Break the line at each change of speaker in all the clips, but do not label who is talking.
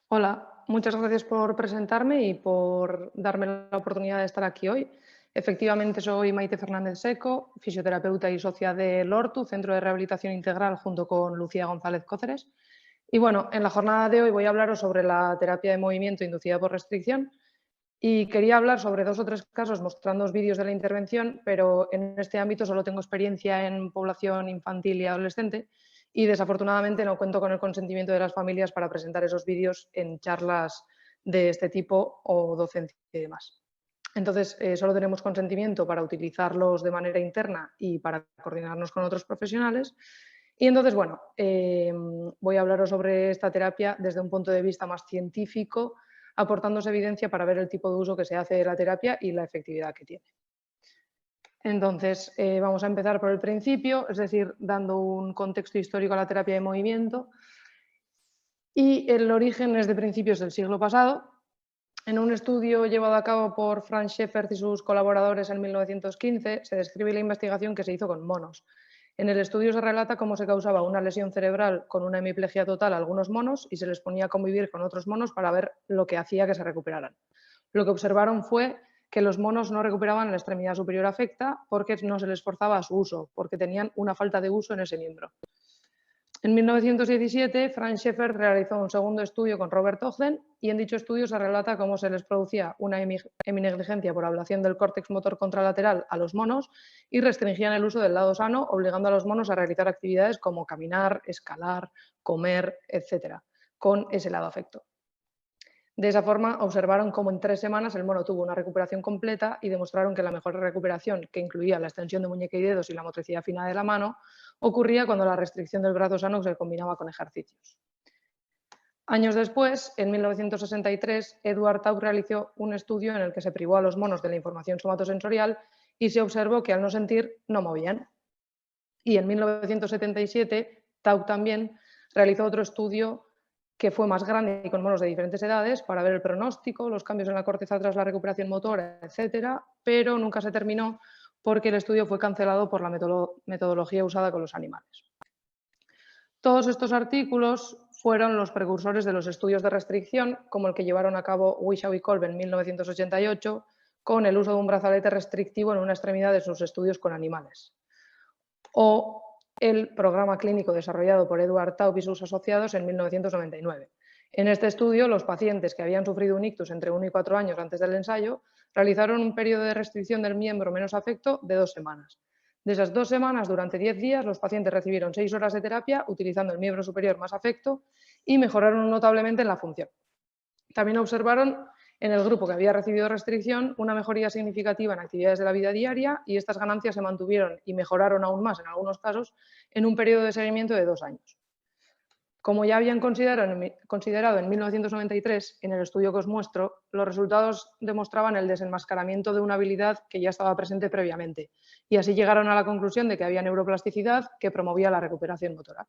Hola, muchas gracias por presentarme y por darme la oportunidad de estar aquí hoy. Efectivamente, soy Maite Fernández Seco, fisioterapeuta y socia de LORTU, Centro de Rehabilitación Integral, junto con Lucía González Cóceres. Y bueno, en la jornada de hoy voy a hablaros sobre la terapia de movimiento inducida por restricción y quería hablar sobre 2 o 3 casos mostrando vídeos de la intervención, pero en este ámbito solo tengo experiencia en población infantil y adolescente y desafortunadamente no cuento con el consentimiento de las familias para presentar esos vídeos en charlas de este tipo o docencia y demás. Entonces, solo tenemos consentimiento para utilizarlos de manera interna y para coordinarnos con otros profesionales. Y entonces, bueno, voy a hablaros sobre esta terapia desde un punto de vista más científico, aportándose evidencia para ver el tipo de uso que se hace de la terapia y la efectividad que tiene. Entonces, vamos a empezar por el principio, es decir, dando un contexto histórico a la terapia de movimiento. Y el origen es de principios del siglo pasado. En un estudio llevado a cabo por Franz Schäfer y sus colaboradores en 1915, se describe la investigación que se hizo con monos. En el estudio se relata cómo se causaba una lesión cerebral con una hemiplegia total a algunos monos y se les ponía a convivir con otros monos para ver lo que hacía que se recuperaran. Lo que observaron fue que los monos no recuperaban la extremidad superior afecta porque no se les forzaba a su uso, porque tenían una falta de uso en ese miembro. En 1917, Franz Schäfer realizó un segundo estudio con Robert Ogden y en dicho estudio se relata cómo se les producía una heminegligencia por ablación del córtex motor contralateral a los monos y restringían el uso del lado sano, obligando a los monos a realizar actividades como caminar, escalar, comer, etc., con ese lado afecto. De esa forma, observaron cómo en 3 semanas el mono tuvo una recuperación completa y demostraron que la mejor recuperación, que incluía la extensión de muñeca y dedos y la motricidad fina de la mano, ocurría cuando la restricción del brazo sano se combinaba con ejercicios. Años después, en 1963, Edward Taub realizó un estudio en el que se privó a los monos de la información somatosensorial y se observó que al no sentir no movían. Y en 1977, Taub también realizó otro estudio que fue más grande y con monos de diferentes edades para ver el pronóstico, los cambios en la corteza tras la recuperación motora, etcétera, pero nunca se terminó porque el estudio fue cancelado por la metodología usada con los animales. Todos estos artículos fueron los precursores de los estudios de restricción, como el que llevaron a cabo Wishaw y Kolb en 1988, con el uso de un brazalete restrictivo en una extremidad de sus estudios con animales. O el programa clínico desarrollado por Edward Taub y sus asociados en 1999. En este estudio, los pacientes que habían sufrido un ictus entre 1 y 4 años antes del ensayo realizaron un periodo de restricción del miembro menos afecto de 2 semanas. De esas 2 semanas, durante 10 días, los pacientes recibieron 6 horas de terapia utilizando el miembro superior más afecto y mejoraron notablemente en la función. También observaron en el grupo que había recibido restricción una mejoría significativa en actividades de la vida diaria y estas ganancias se mantuvieron y mejoraron aún más en algunos casos en un periodo de seguimiento de 2 años. Como ya habían considerado en 1993 en el estudio que os muestro, los resultados demostraban el desenmascaramiento de una habilidad que ya estaba presente previamente y así llegaron a la conclusión de que había neuroplasticidad que promovía la recuperación motora.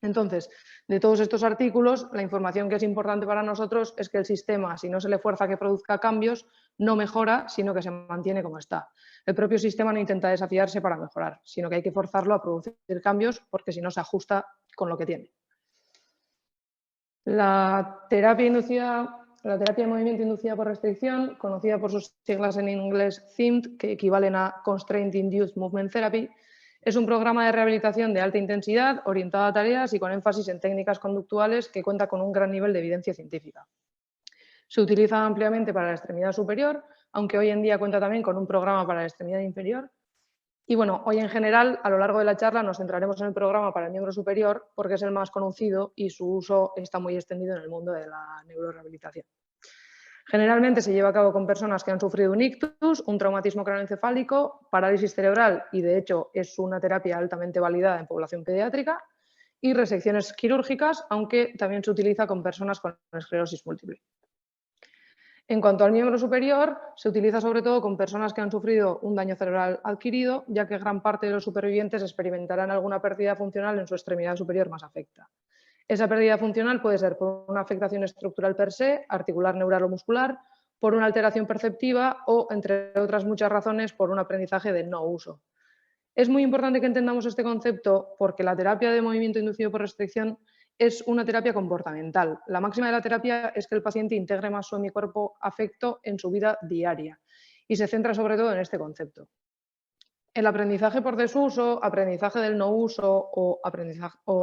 Entonces, de todos estos artículos, la información que es importante para nosotros es que el sistema, si no se le fuerza a que produzca cambios, no mejora, sino que se mantiene como está. El propio sistema no intenta desafiarse para mejorar, sino que hay que forzarlo a producir cambios porque si no se ajusta con lo que tiene. La terapia de movimiento inducida por restricción, conocida por sus siglas en inglés CIMT, que equivalen a Constraint Induced Movement Therapy, es un programa de rehabilitación de alta intensidad, orientado a tareas y con énfasis en técnicas conductuales que cuenta con un gran nivel de evidencia científica. Se utiliza ampliamente para la extremidad superior, aunque hoy en día cuenta también con un programa para la extremidad inferior. Y bueno, hoy en general, a lo largo de la charla, nos centraremos en el programa para el miembro superior porque es el más conocido y su uso está muy extendido en el mundo de la neurorehabilitación. Generalmente se lleva a cabo con personas que han sufrido un ictus, un traumatismo craneoencefálico, parálisis cerebral y de hecho es una terapia altamente validada en población pediátrica y resecciones quirúrgicas, aunque también se utiliza con personas con esclerosis múltiple. En cuanto al miembro superior, se utiliza sobre todo con personas que han sufrido un daño cerebral adquirido, ya que gran parte de los supervivientes experimentarán alguna pérdida funcional en su extremidad superior más afecta. Esa pérdida funcional puede ser por una afectación estructural per se, articular, neural o muscular, por una alteración perceptiva o, entre otras muchas razones, por un aprendizaje de no uso. Es muy importante que entendamos este concepto porque la terapia de movimiento inducido por restricción es una terapia comportamental. La máxima de la terapia es que el paciente integre más su hemicuerpo afecto en su vida diaria y se centra sobre todo en este concepto. El aprendizaje por desuso, aprendizaje del no uso o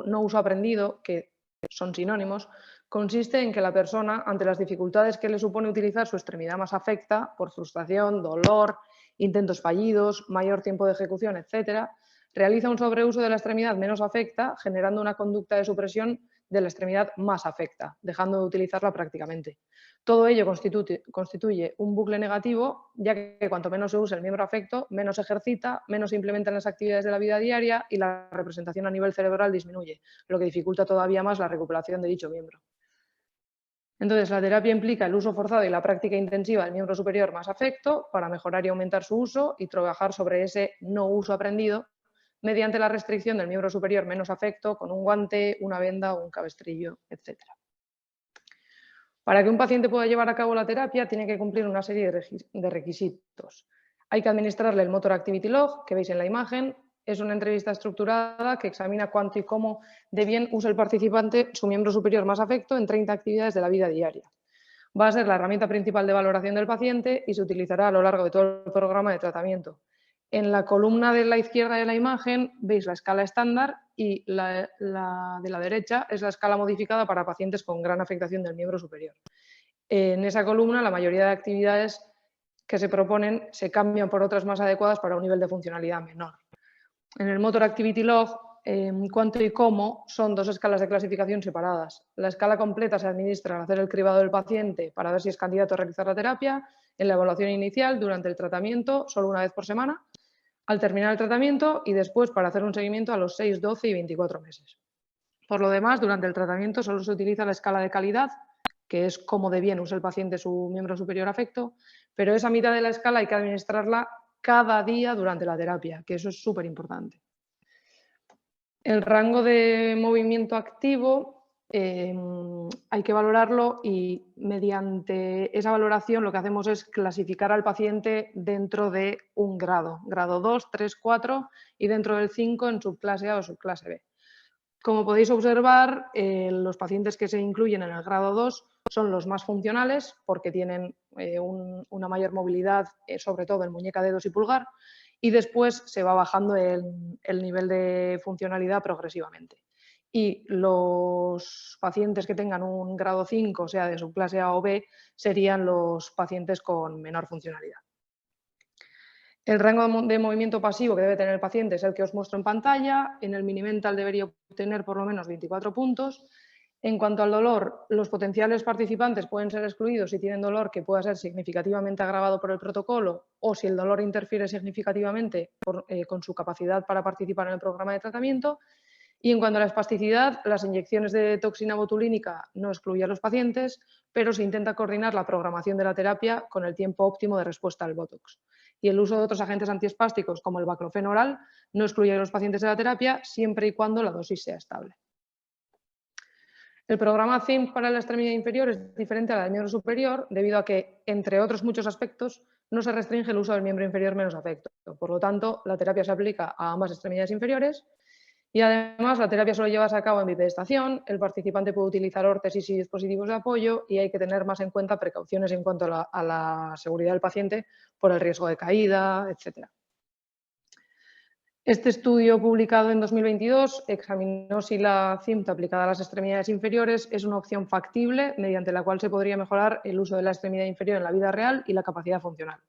no uso aprendido, que son sinónimos, consiste en que la persona, ante las dificultades que le supone utilizar su extremidad más afecta, por frustración, dolor, intentos fallidos, mayor tiempo de ejecución, etc., realiza un sobreuso de la extremidad menos afecta, generando una conducta de supresión de la extremidad más afecta, dejando de utilizarla prácticamente. Todo ello constituye un bucle negativo, ya que cuanto menos se usa el miembro afecto, menos se ejercita, menos se implementa en las actividades de la vida diaria y la representación a nivel cerebral disminuye, lo que dificulta todavía más la recuperación de dicho miembro. Entonces, la terapia implica el uso forzado y la práctica intensiva del miembro superior más afecto para mejorar y aumentar su uso y trabajar sobre ese no uso aprendido mediante la restricción del miembro superior menos afecto con un guante, una venda o un cabestrillo, etc. Para que un paciente pueda llevar a cabo la terapia, tiene que cumplir una serie de requisitos. Hay que administrarle el Motor Activity Log, que veis en la imagen. Es una entrevista estructurada que examina cuánto y cómo de bien usa el participante su miembro superior más afecto en 30 actividades de la vida diaria. Va a ser la herramienta principal de valoración del paciente y se utilizará a lo largo de todo el programa de tratamiento. En la columna de la izquierda de la imagen veis la escala estándar y la de la derecha es la escala modificada para pacientes con gran afectación del miembro superior. En esa columna la mayoría de actividades que se proponen se cambian por otras más adecuadas para un nivel de funcionalidad menor. En el Motor Activity Log, cuánto y cómo son dos escalas de clasificación separadas. La escala completa se administra al hacer el cribado del paciente para ver si es candidato a realizar la terapia, en la evaluación inicial, durante el tratamiento, solo una vez por semana, al terminar el tratamiento y después para hacer un seguimiento a los 6, 12 y 24 meses. Por lo demás, durante el tratamiento solo se utiliza la escala de calidad, que es cómo de bien usa el paciente su miembro superior afecto, pero esa mitad de la escala hay que administrarla cada día durante la terapia, que eso es súper importante. El rango de movimiento activo hay que valorarlo y mediante esa valoración lo que hacemos es clasificar al paciente dentro de un grado, grado 2, 3, 4 y dentro del 5 en subclase A o subclase B. Como podéis observar, los pacientes que se incluyen en el grado 2 son los más funcionales porque tienen una mayor movilidad, sobre todo en muñeca, dedos y pulgar, y después se va bajando el nivel de funcionalidad progresivamente. Y los pacientes que tengan un grado 5, o sea, de subclase A o B, serían los pacientes con menor funcionalidad. El rango de movimiento pasivo que debe tener el paciente es el que os muestro en pantalla. En el Minimental debería obtener por lo menos 24 puntos. En cuanto al dolor, los potenciales participantes pueden ser excluidos si tienen dolor que pueda ser significativamente agravado por el protocolo o si el dolor interfiere significativamente con su capacidad para participar en el programa de tratamiento. Y en cuanto a la espasticidad, las inyecciones de toxina botulínica no excluyen a los pacientes, pero se intenta coordinar la programación de la terapia con el tiempo óptimo de respuesta al Botox. Y el uso de otros agentes antiespásticos, como el baclofeno oral, no excluye a los pacientes de la terapia siempre y cuando la dosis sea estable. El programa CIMP para la extremidad inferior es diferente a la del miembro superior debido a que, entre otros muchos aspectos, no se restringe el uso del miembro inferior menos afecto. Por lo tanto, la terapia se aplica a ambas extremidades inferiores y además la terapia solo llevas a cabo en bipedestación, el participante puede utilizar órtesis y dispositivos de apoyo y hay que tener más en cuenta precauciones en cuanto a la seguridad del paciente por el riesgo de caída, etc. Este estudio publicado en 2022 examinó si la CIMT aplicada a las extremidades inferiores es una opción factible mediante la cual se podría mejorar el uso de la extremidad inferior en la vida real y la capacidad funcional.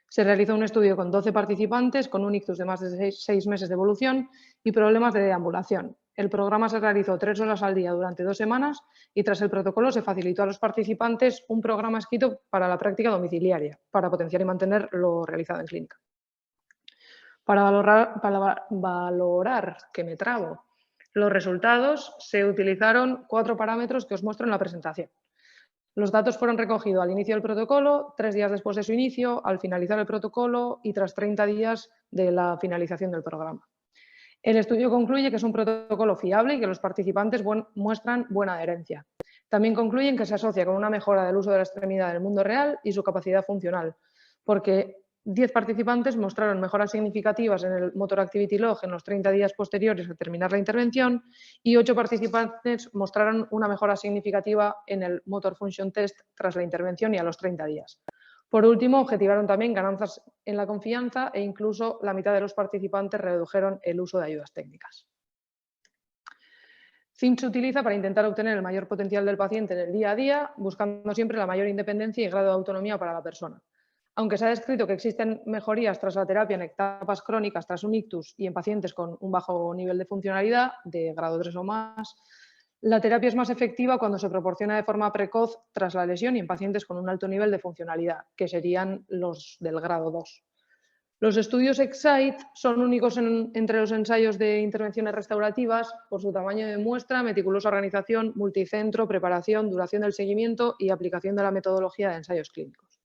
Se realizó un estudio con 12 participantes con un ictus de más de 6 meses de evolución y problemas de deambulación. El programa se realizó 3 horas al día durante 2 semanas y tras el protocolo se facilitó a los participantes un programa escrito para la práctica domiciliaria, para potenciar y mantener lo realizado en clínica. Para valorar los resultados, se utilizaron 4 parámetros que os muestro en la presentación. Los datos fueron recogidos al inicio del protocolo, 3 días después de su inicio, al finalizar el protocolo y tras 30 días de la finalización del programa. El estudio concluye que es un protocolo fiable y que los participantes muestran buena adherencia. También concluyen que se asocia con una mejora del uso de la extremidad en el mundo real y su capacidad funcional, porque 10 participantes mostraron mejoras significativas en el Motor Activity Log en los 30 días posteriores a terminar la intervención y 8 participantes mostraron una mejora significativa en el Motor Function Test tras la intervención y a los 30 días. Por último, objetivaron también ganancias en la confianza e incluso la mitad de los participantes redujeron el uso de ayudas técnicas. CIMT se utiliza para intentar obtener el mayor potencial del paciente en el día a día, buscando siempre la mayor independencia y grado de autonomía para la persona. Aunque se ha descrito que existen mejorías tras la terapia en etapas crónicas tras un ictus y en pacientes con un bajo nivel de funcionalidad, de grado 3 o más, la terapia es más efectiva cuando se proporciona de forma precoz tras la lesión y en pacientes con un alto nivel de funcionalidad, que serían los del grado 2. Los estudios Excite son únicos entre los ensayos de intervenciones restaurativas por su tamaño de muestra, meticulosa organización, multicentro, preparación, duración del seguimiento y aplicación de la metodología de ensayos clínicos.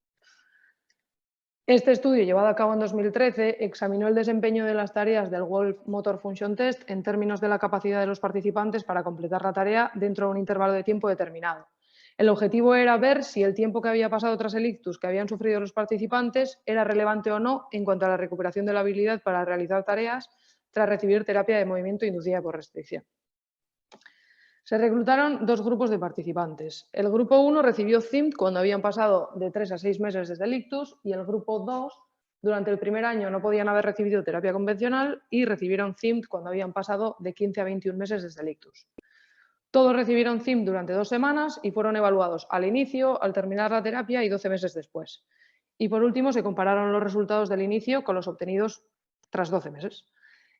Este estudio, llevado a cabo en 2013, examinó el desempeño de las tareas del Wolf Motor Function Test en términos de la capacidad de los participantes para completar la tarea dentro de un intervalo de tiempo determinado. El objetivo era ver si el tiempo que había pasado tras el ictus que habían sufrido los participantes era relevante o no en cuanto a la recuperación de la habilidad para realizar tareas tras recibir terapia de movimiento inducida por restricción. Se reclutaron 2 grupos de participantes. El grupo 1 recibió CIMT cuando habían pasado de 3 a 6 meses desde el ictus y el grupo 2 durante el primer año no podían haber recibido terapia convencional y recibieron CIMT cuando habían pasado de 15 a 21 meses desde el ictus. Todos recibieron CIMT durante 2 semanas y fueron evaluados al inicio, al terminar la terapia y 12 meses después. Y por último, se compararon los resultados del inicio con los obtenidos tras 12 meses.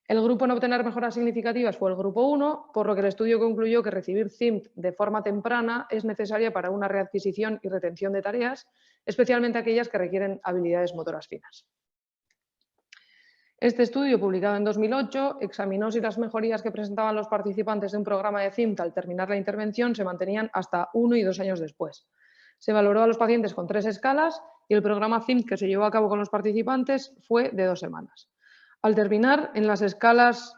El grupo en obtener mejoras significativas fue el grupo 1, por lo que el estudio concluyó que recibir CIMT de forma temprana es necesaria para una readquisición y retención de tareas, especialmente aquellas que requieren habilidades motoras finas. Este estudio, publicado en 2008, examinó si las mejorías que presentaban los participantes de un programa de CIMT al terminar la intervención se mantenían hasta 1 y 2 años después. Se valoró a los pacientes con 3 escalas y el programa CIMT que se llevó a cabo con los participantes fue de 2 semanas. Al terminar, en las escalas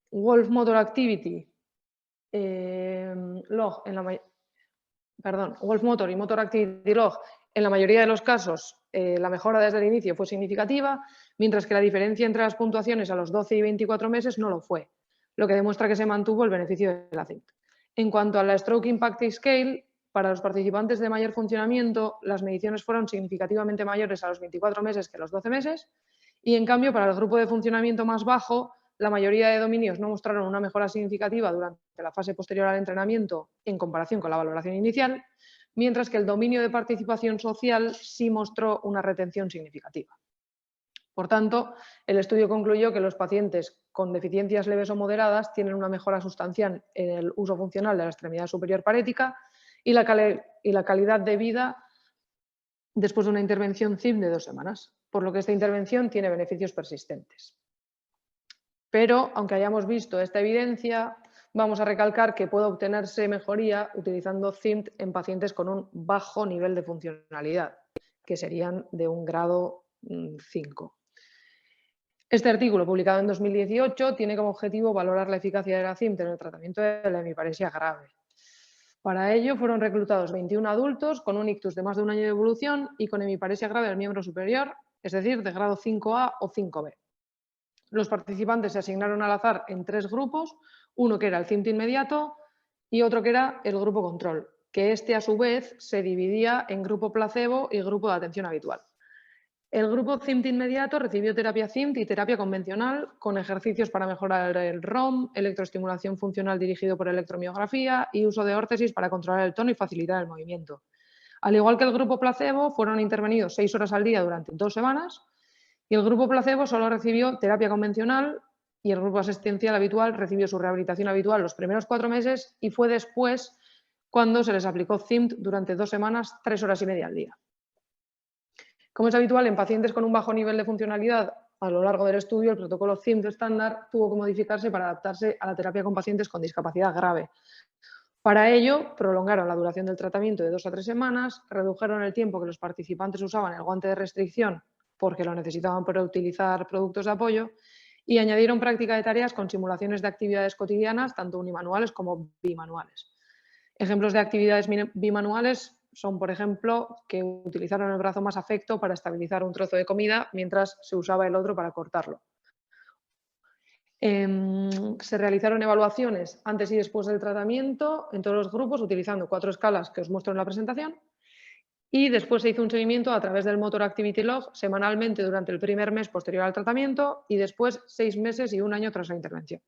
Wolf Motor Activity Log, Wolf Motor y Motor Activity Log, en la mayoría de los casos la mejora desde el inicio fue significativa, mientras que la diferencia entre las puntuaciones a los 12 y 24 meses no lo fue, lo que demuestra que se mantuvo el beneficio de la CIMT. En cuanto a la Stroke Impact Scale, para los participantes de mayor funcionamiento, las mediciones fueron significativamente mayores a los 24 meses que a los 12 meses, y en cambio para el grupo de funcionamiento más bajo, la mayoría de dominios no mostraron una mejora significativa durante la fase posterior al entrenamiento en comparación con la valoración inicial, mientras que el dominio de participación social sí mostró una retención significativa. Por tanto, el estudio concluyó que los pacientes con deficiencias leves o moderadas tienen una mejora sustancial en el uso funcional de la extremidad superior parética y la calidad de vida después de una intervención CIMT de 2 semanas, por lo que esta intervención tiene beneficios persistentes. Pero, aunque hayamos visto esta evidencia, vamos a recalcar que puede obtenerse mejoría utilizando CIMT en pacientes con un bajo nivel de funcionalidad, que serían de un grado 5. Este artículo, publicado en 2018, tiene como objetivo valorar la eficacia de la CIMT en el tratamiento de la hemiparesia grave. Para ello fueron reclutados 21 adultos con un ictus de más de un año de evolución y con hemiparesia grave del miembro superior, es decir, de grado 5A o 5B. Los participantes se asignaron al azar en 3 grupos, uno que era el CIMT inmediato y otro que era el grupo control, que este a su vez se dividía en grupo placebo y grupo de atención habitual. El grupo CIMT inmediato recibió terapia CIMT y terapia convencional con ejercicios para mejorar el ROM, electroestimulación funcional dirigido por electromiografía y uso de órtesis para controlar el tono y facilitar el movimiento. Al igual que el grupo placebo, fueron intervenidos 6 horas al día durante 2 semanas y el grupo placebo solo recibió terapia convencional y el grupo asistencial habitual recibió su rehabilitación habitual los primeros 4 meses y fue después cuando se les aplicó CIMT durante 2 semanas, 3 horas y media al día. Como es habitual en pacientes con un bajo nivel de funcionalidad, a lo largo del estudio el protocolo CIMT estándar tuvo que modificarse para adaptarse a la terapia con pacientes con discapacidad grave. Para ello, prolongaron la duración del tratamiento de 2 a 3 semanas, redujeron el tiempo que los participantes usaban el guante de restricción porque lo necesitaban para utilizar productos de apoyo y añadieron práctica de tareas con simulaciones de actividades cotidianas, tanto unimanuales como bimanuales. Ejemplos de actividades bimanuales son, por ejemplo, que utilizaron el brazo más afecto para estabilizar un trozo de comida mientras se usaba el otro para cortarlo. Se realizaron evaluaciones antes y después del tratamiento en todos los grupos utilizando 4 escalas que os muestro en la presentación. Y después se hizo un seguimiento a través del Motor Activity Log semanalmente durante el primer mes posterior al tratamiento y después 6 meses y 1 año tras la intervención.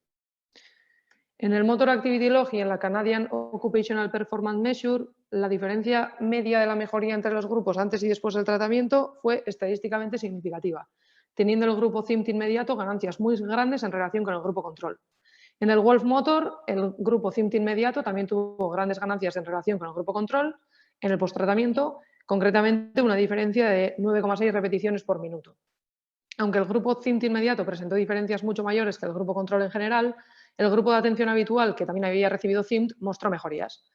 En el Motor Activity Log y en la Canadian Occupational Performance Measure, la diferencia media de la mejoría entre los grupos antes y después del tratamiento fue estadísticamente significativa, teniendo el grupo CIMT inmediato ganancias muy grandes en relación con el grupo control. En el Wolf Motor, el grupo CIMT inmediato también tuvo grandes ganancias en relación con el grupo control. En el posttratamiento, concretamente una diferencia de 9,6 repeticiones por minuto. Aunque el grupo CIMT inmediato presentó diferencias mucho mayores que el grupo control en general, el grupo de atención habitual, que también había recibido CIMT, mostró mejorías.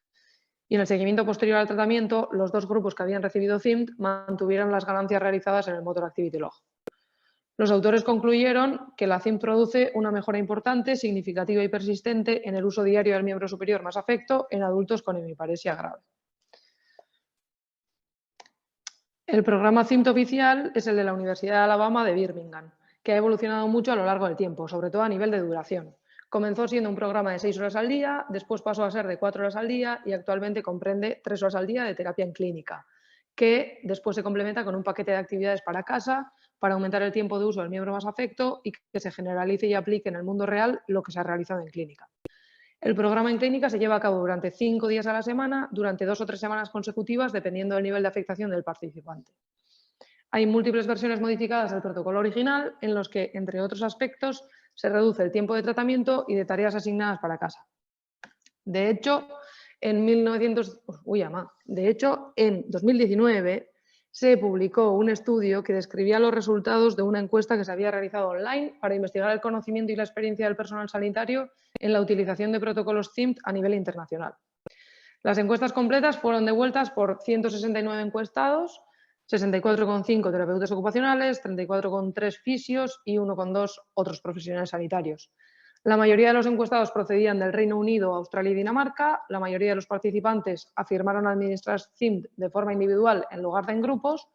Y en el seguimiento posterior al tratamiento, los 2 grupos que habían recibido CIMT mantuvieron las ganancias realizadas en el Motor Activity Log. Los autores concluyeron que la CIMT produce una mejora importante, significativa y persistente en el uso diario del miembro superior más afecto en adultos con hemiparesia grave. El programa CIMT oficial es el de la Universidad de Alabama de Birmingham, que ha evolucionado mucho a lo largo del tiempo, sobre todo a nivel de duración. Comenzó siendo un programa de 6 horas al día, después pasó a ser de 4 horas al día y actualmente comprende 3 horas al día de terapia en clínica, que después se complementa con un paquete de actividades para casa para aumentar el tiempo de uso del miembro más afecto y que se generalice y aplique en el mundo real lo que se ha realizado en clínica. El programa en clínica se lleva a cabo durante 5 días a la semana, durante 2 o 3 semanas consecutivas, dependiendo del nivel de afectación del participante. Hay múltiples versiones modificadas del protocolo original en los que, entre otros aspectos, se reduce el tiempo de tratamiento y de tareas asignadas para casa. De hecho, en 2019 se publicó un estudio que describía los resultados de una encuesta que se había realizado online para investigar el conocimiento y la experiencia del personal sanitario en la utilización de protocolos CIMT a nivel internacional. Las encuestas completas fueron devueltas por 169 encuestados, 64,5 terapeutas ocupacionales, 34,3 fisios y 1,2 otros profesionales sanitarios. La mayoría de los encuestados procedían del Reino Unido, Australia y Dinamarca. La mayoría de los participantes afirmaron administrar CIMT de forma individual en lugar de en grupos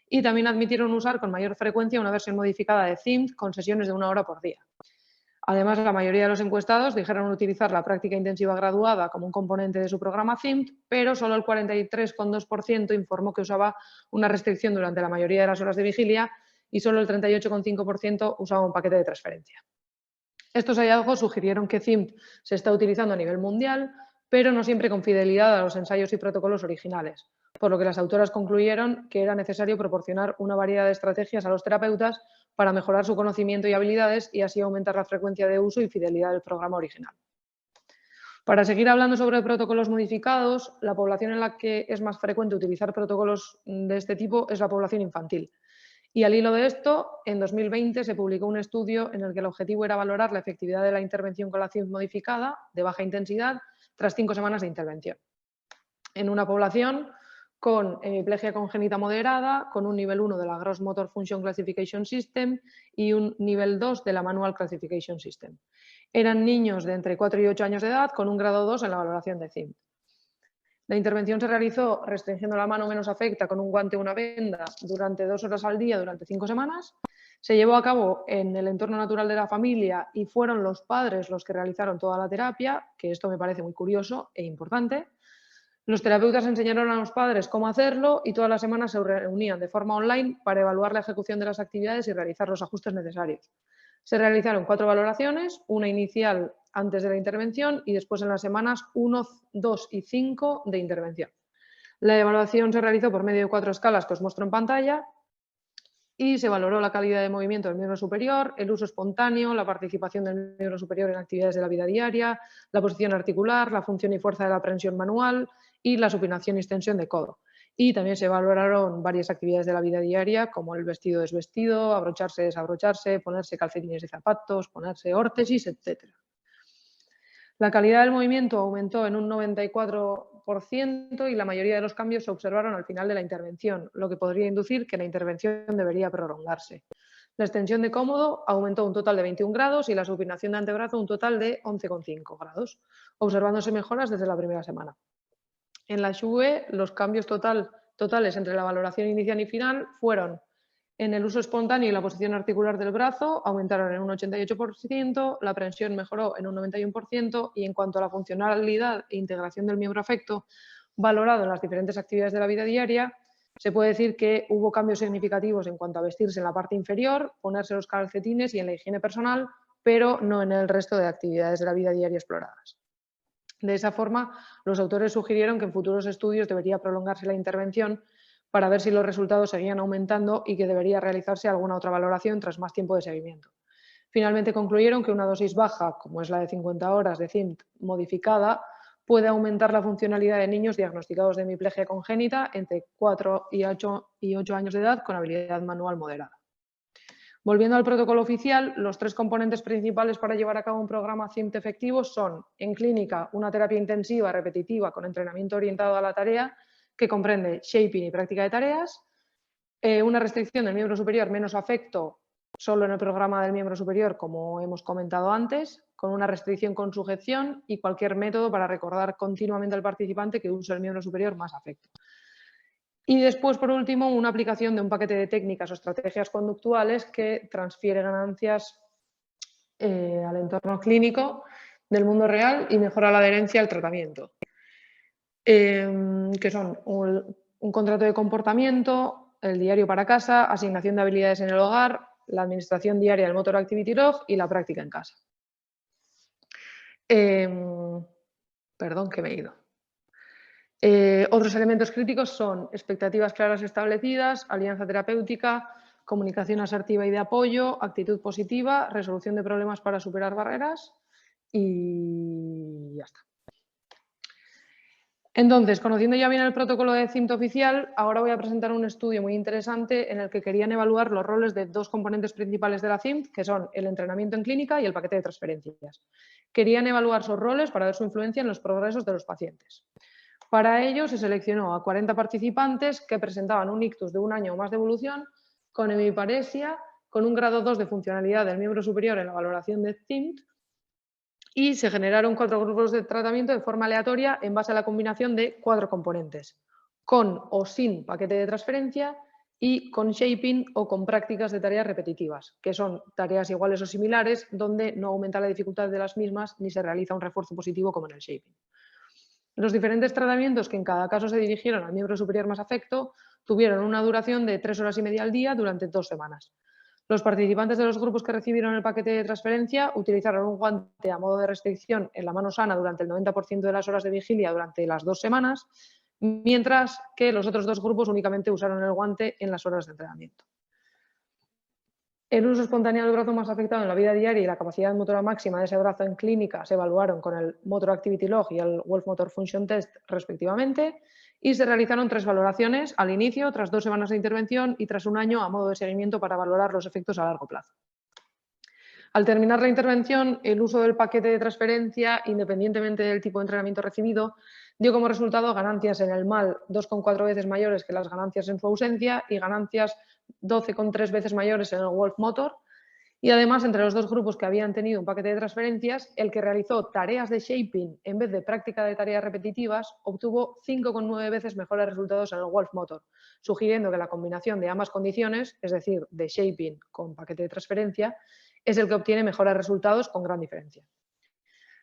y también admitieron usar con mayor frecuencia una versión modificada de CIMT con sesiones de 1 hora por día. Además, la mayoría de los encuestados dijeron utilizar la práctica intensiva graduada como un componente de su programa CIMT, pero solo el 43,2% informó que usaba una restricción durante la mayoría de las horas de vigilia y solo el 38,5% usaba un paquete de transferencia. Estos hallazgos sugirieron que CIMT se está utilizando a nivel mundial, pero no siempre con fidelidad a los ensayos y protocolos originales, por lo que las autoras concluyeron que era necesario proporcionar una variedad de estrategias a los terapeutas para mejorar su conocimiento y habilidades y así aumentar la frecuencia de uso y fidelidad del programa original. Para seguir hablando sobre protocolos modificados, la población en la que es más frecuente utilizar protocolos de este tipo es la población infantil. Y al hilo de esto, en 2020 se publicó un estudio en el que el objetivo era valorar la efectividad de la intervención con la CIMT modificada de baja intensidad tras 5 semanas de intervención. En una población con hemiplegia congénita moderada, con un nivel 1 de la Gross Motor Function Classification System y un nivel 2 de la Manual Classification System. Eran niños de entre 4 y 8 años de edad con un grado 2 en la valoración de CIMT. La intervención se realizó restringiendo la mano menos afecta con un guante o una venda durante 2 horas al día durante 5 semanas. Se llevó a cabo en el entorno natural de la familia y fueron los padres los que realizaron toda la terapia, que esto me parece muy curioso e importante. Los terapeutas enseñaron a los padres cómo hacerlo y todas las semanas se reunían de forma online para evaluar la ejecución de las actividades y realizar los ajustes necesarios. Se realizaron 4 valoraciones, una inicial antes de la intervención y después en las semanas 1, 2 y 5 de intervención. La evaluación se realizó por medio de 4 escalas que os muestro en pantalla y se valoró la calidad de movimiento del miembro superior, el uso espontáneo, la participación del miembro superior en actividades de la vida diaria, la posición articular, la función y fuerza de la prensión manual y la supinación y extensión de codo. Y también se valoraron varias actividades de la vida diaria, como el vestido-desvestido, abrocharse-desabrocharse, ponerse calcetines y zapatos, ponerse órtesis, etc. La calidad del movimiento aumentó en un 94% y la mayoría de los cambios se observaron al final de la intervención, lo que podría inducir que la intervención debería prolongarse. La extensión de cómodo aumentó un total de 21 grados y la supinación de antebrazo un total de 11,5 grados, observándose mejoras desde la primera semana. En la XUE, los cambios totales entre la valoración inicial y final fueron: en el uso espontáneo y la posición articular del brazo aumentaron en un 88%, la prensión mejoró en un 91% y en cuanto a la funcionalidad e integración del miembro afecto valorado en las diferentes actividades de la vida diaria, se puede decir que hubo cambios significativos en cuanto a vestirse en la parte inferior, ponerse los calcetines y en la higiene personal, pero no en el resto de actividades de la vida diaria exploradas. De esa forma, los autores sugirieron que en futuros estudios debería prolongarse la intervención para ver si los resultados seguían aumentando y que debería realizarse alguna otra valoración tras más tiempo de seguimiento. Finalmente concluyeron que una dosis baja, como es la de 50 horas de CIMT modificada, puede aumentar la funcionalidad de niños diagnosticados de hemiplegia congénita entre 4 y 8 años de edad con habilidad manual moderada. Volviendo al protocolo oficial, los 3 componentes principales para llevar a cabo un programa CIMT efectivo son, en clínica, una terapia intensiva repetitiva con entrenamiento orientado a la tarea, que comprende shaping y práctica de tareas, una restricción del miembro superior menos afecto solo en el programa del miembro superior, como hemos comentado antes, con una restricción con sujeción y cualquier método para recordar continuamente al participante que use el miembro superior más afecto. Y después, por último, una aplicación de un paquete de técnicas o estrategias conductuales que transfiere ganancias al entorno clínico del mundo real y mejora la adherencia al tratamiento. Que son un contrato de comportamiento, el diario para casa, asignación de habilidades en el hogar, la administración diaria del Motor Activity Log y la práctica en casa. Perdón, que me he ido. Otros elementos críticos son expectativas claras establecidas, alianza terapéutica, comunicación asertiva y de apoyo, actitud positiva, resolución de problemas para superar barreras y ya está. Entonces, conociendo ya bien el protocolo de CIMT oficial, ahora voy a presentar un estudio muy interesante en el que querían evaluar los roles de 2 componentes principales de la CIMT, que son el entrenamiento en clínica y el paquete de transferencias. Querían evaluar sus roles para ver su influencia en los progresos de los pacientes. Para ello, se seleccionó a 40 participantes que presentaban un ictus de 1 año o más de evolución, con hemiparesia, con un grado 2 de funcionalidad del miembro superior en la valoración de CIMT, y se generaron 4 grupos de tratamiento de forma aleatoria en base a la combinación de 4 componentes, con o sin paquete de transferencia y con shaping o con prácticas de tareas repetitivas, que son tareas iguales o similares donde no aumenta la dificultad de las mismas ni se realiza un refuerzo positivo como en el shaping. Los diferentes tratamientos que en cada caso se dirigieron al miembro superior más afecto tuvieron una duración de 3 horas y media al día durante 2 semanas. Los participantes de los grupos que recibieron el paquete de transferencia utilizaron un guante a modo de restricción en la mano sana durante el 90% de las horas de vigilia durante las 2 semanas, mientras que los otros 2 grupos únicamente usaron el guante en las horas de entrenamiento. El uso espontáneo del brazo más afectado en la vida diaria y la capacidad motora máxima de ese brazo en clínica se evaluaron con el Motor Activity Log y el Wolf Motor Function Test respectivamente, y se realizaron 3 valoraciones al inicio, tras 2 semanas de intervención y tras 1 año a modo de seguimiento para valorar los efectos a largo plazo. Al terminar la intervención, el uso del paquete de transferencia, independientemente del tipo de entrenamiento recibido, dio como resultado ganancias en el MAL 2,4 veces mayores que las ganancias en su ausencia y ganancias 12,3 veces mayores en el Wolf Motor. Y además, entre los 2 grupos que habían tenido un paquete de transferencias, el que realizó tareas de shaping en vez de práctica de tareas repetitivas obtuvo 5,9 veces mejores resultados en el Wolf Motor, sugiriendo que la combinación de ambas condiciones, es decir, de shaping con paquete de transferencia, es el que obtiene mejores resultados con gran diferencia.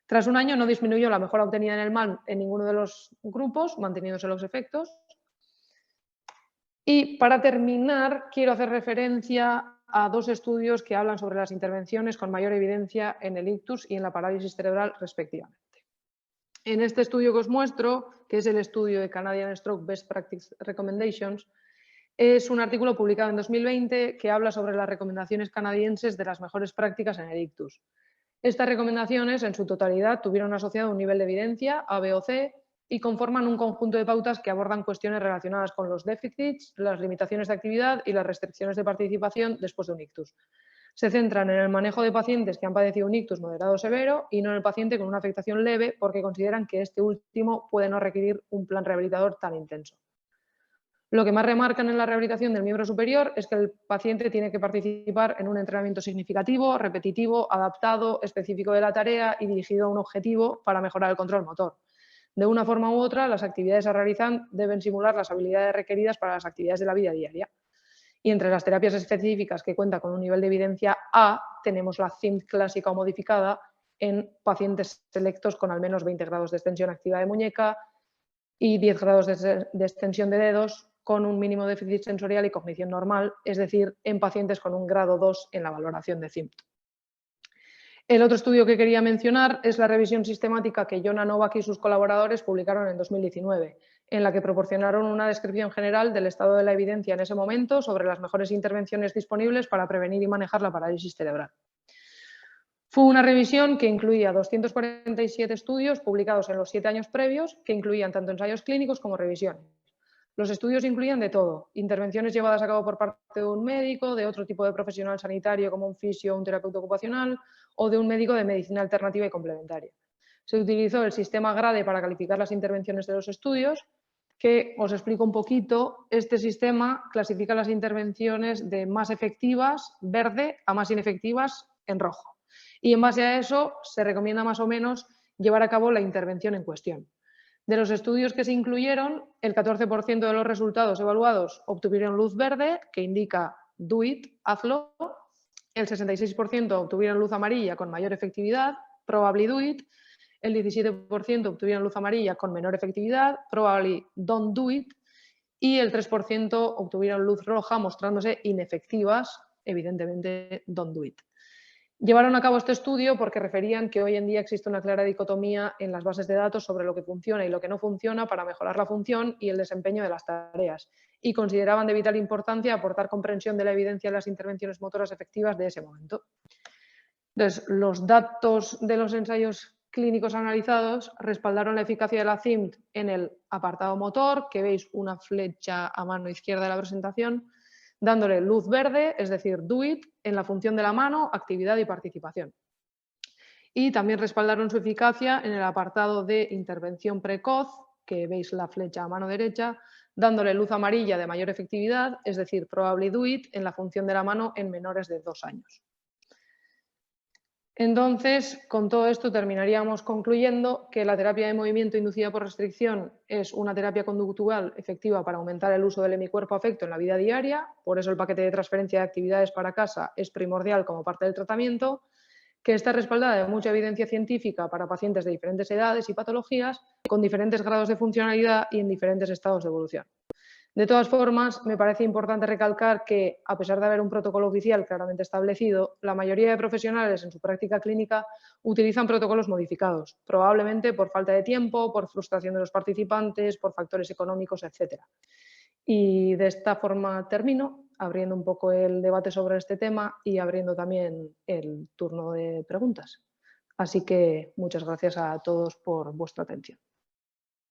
Tras 1 año no disminuyó la mejora obtenida en el MAL en ninguno de los grupos, manteniéndose los efectos. Y para terminar, quiero hacer referencia a 2 estudios que hablan sobre las intervenciones con mayor evidencia en el ictus y en la parálisis cerebral respectivamente. En este estudio que os muestro, que es el estudio de Canadian Stroke Best Practice Recommendations, es un artículo publicado en 2020 que habla sobre las recomendaciones canadienses de las mejores prácticas en el ictus. Estas recomendaciones, en su totalidad, tuvieron asociado un nivel de evidencia, A, B o C, y conforman un conjunto de pautas que abordan cuestiones relacionadas con los déficits, las limitaciones de actividad y las restricciones de participación después de un ictus. Se centran en el manejo de pacientes que han padecido un ictus moderado o severo y no en el paciente con una afectación leve, porque consideran que este último puede no requerir un plan rehabilitador tan intenso. Lo que más remarcan en la rehabilitación del miembro superior es que el paciente tiene que participar en un entrenamiento significativo, repetitivo, adaptado, específico de la tarea y dirigido a un objetivo para mejorar el control motor. De una forma u otra, las actividades a realizar deben simular las habilidades requeridas para las actividades de la vida diaria. Y entre las terapias específicas que cuentan con un nivel de evidencia A, tenemos la CIMT clásica o modificada en pacientes selectos con al menos 20 grados de extensión activa de muñeca y 10 grados de extensión de dedos con un mínimo déficit sensorial y cognición normal, es decir, en pacientes con un grado 2 en la valoración de CIMT. El otro estudio que quería mencionar es la revisión sistemática que Jona Novak y sus colaboradores publicaron en 2019, en la que proporcionaron una descripción general del estado de la evidencia en ese momento sobre las mejores intervenciones disponibles para prevenir y manejar la parálisis cerebral. Fue una revisión que incluía 247 estudios publicados en los 7 años previos, que incluían tanto ensayos clínicos como revisiones. Los estudios incluían de todo, intervenciones llevadas a cabo por parte de un médico, de otro tipo de profesional sanitario como un fisio o un terapeuta ocupacional, o de un médico de medicina alternativa y complementaria. Se utilizó el sistema GRADE para calificar las intervenciones de los estudios, que os explico un poquito. Este sistema clasifica las intervenciones de más efectivas, verde, a más inefectivas, en rojo. Y en base a eso se recomienda más o menos llevar a cabo la intervención en cuestión. De los estudios que se incluyeron, el 14% de los resultados evaluados obtuvieron luz verde, que indica do it, hazlo. El 66% obtuvieron luz amarilla con mayor efectividad, probably do it. El 17% obtuvieron luz amarilla con menor efectividad, probably don't do it. Y el 3% obtuvieron luz roja mostrándose inefectivas, evidentemente don't do it. Llevaron a cabo este estudio porque referían que hoy en día existe una clara dicotomía en las bases de datos sobre lo que funciona y lo que no funciona para mejorar la función y el desempeño de las tareas, y consideraban de vital importancia aportar comprensión de la evidencia de las intervenciones motoras efectivas de ese momento. Entonces, los datos de los ensayos clínicos analizados respaldaron la eficacia de la CIMT en el apartado motor, que veis una flecha a mano izquierda de la presentación, dándole luz verde, es decir, do it, en la función de la mano, actividad y participación. Y también respaldaron su eficacia en el apartado de intervención precoz, que veis la flecha a mano derecha, dándole luz amarilla de mayor efectividad, es decir, probably do it, en la función de la mano en menores de 2 años. Entonces, con todo esto terminaríamos concluyendo que la terapia de movimiento inducida por restricción es una terapia conductual efectiva para aumentar el uso del hemicuerpo afecto en la vida diaria, por eso el paquete de transferencia de actividades para casa es primordial como parte del tratamiento, que está respaldada de mucha evidencia científica para pacientes de diferentes edades y patologías, con diferentes grados de funcionalidad y en diferentes estados de evolución. De todas formas, me parece importante recalcar que, a pesar de haber un protocolo oficial claramente establecido, la mayoría de profesionales en su práctica clínica utilizan protocolos modificados, probablemente por falta de tiempo, por frustración de los participantes, por factores económicos, etc. Y de esta forma termino, abriendo un poco el debate sobre este tema y abriendo también el turno de preguntas. Así que muchas gracias a todos por vuestra atención.